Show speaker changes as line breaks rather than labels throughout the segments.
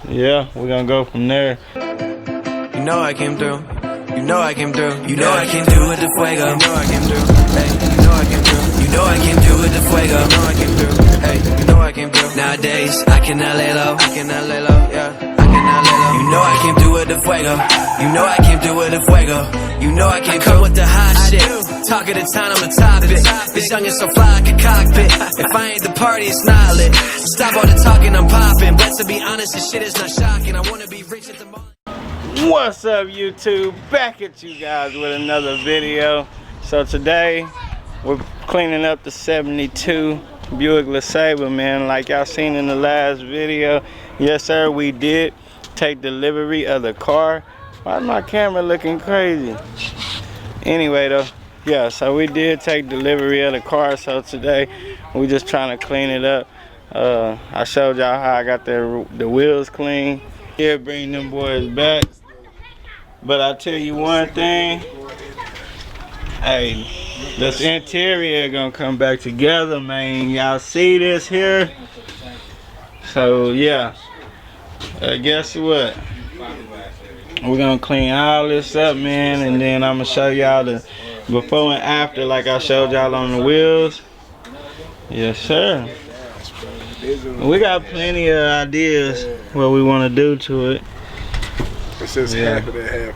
Yeah, we're gonna go from there.
You know I came through. You know I came through. You know I came through with the fuego. You know I came through. Hey, you know I came through. You know I came through with the fuego. You know I came through. Hey, you know I came through. Nowadays I cannot lay low. I cannot lay low. Yeah, I cannot lay low. You know I came through with the fuego. You know I came through with the fuego. You know I came through with the hot shit. Talk of the town, I'm a topic. This young is so fly like a cockpit. If I ain't the party, it's not lit. Stop all the talking, I'm popping. But to be honest, this shit is not shocking. I wanna be rich at the moment.
What's up, YouTube? Back at you guys with another video. So today we're cleaning up the 72 Buick LeSabre, man. Like y'all seen in the last video, yes sir, we did take delivery of the car. Why is my camera looking crazy? Anyway though, yeah, so we did take delivery of the car. So today we just trying to clean it up. I showed y'all how I got the wheels clean. Yeah, bring them boys back. But I tell you one thing, hey, this interior gonna come back together, man. Y'all see this here? So yeah, guess what? We're gonna clean all this up, man, and then I'm gonna show y'all the before and after, like I showed y'all on the wheels. Yes, sir. We got plenty of ideas what we want to do to it.
It's just happening.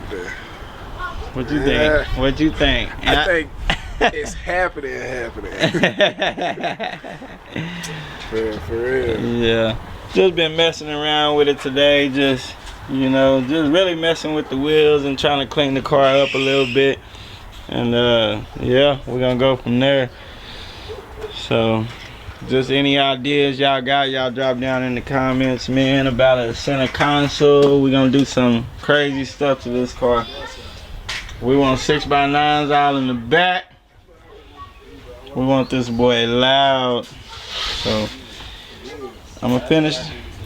What you think? What you think?
I think it's happening. For real.
Yeah. Just been messing around with it today. Just, you know, just really messing with the wheels and trying to clean the car up a little bit. And yeah, we're gonna go from there. So just any ideas y'all got, y'all drop down in the comments, man, about a center console. We're gonna do some crazy stuff to this car. We want 6x9s all in the back. We want this boy loud. So I'm gonna finish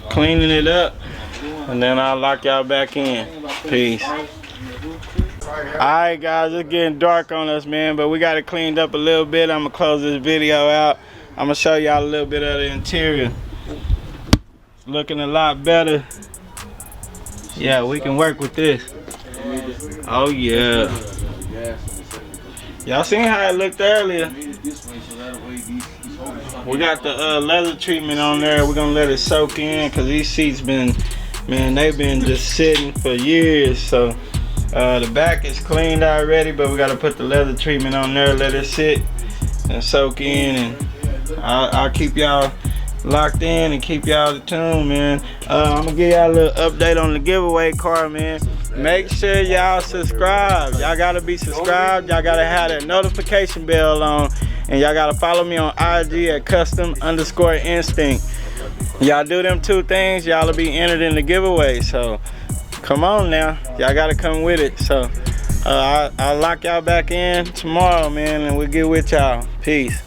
cleaning it up and then I'll lock y'all back in. Peace. Alright guys, it's getting dark on us, man, but we got it cleaned up a little bit. I'm gonna close this video out. I'm gonna show y'all a little bit of the interior. It's looking a lot better. Yeah, we can work with this. Oh yeah. Y'all seen how it looked earlier? We got the leather treatment on there. We're gonna let it soak in because these seats been, man, they've been just sitting for years. So the back is cleaned already, but we gotta put the leather treatment on there, let it sit and soak in, and I'll keep y'all locked in and keep y'all tuned, man. I'm gonna give y'all a little update on the giveaway car, man. Make sure y'all subscribe. Y'all gotta be subscribed. Y'all gotta have that notification bell on, and y'all gotta follow me on IG at kustom_instinct. Y'all do them two things, y'all will be entered in the giveaway. So come on now, y'all gotta come with it. So I'll lock y'all back in tomorrow, man, and we'll get with y'all. Peace.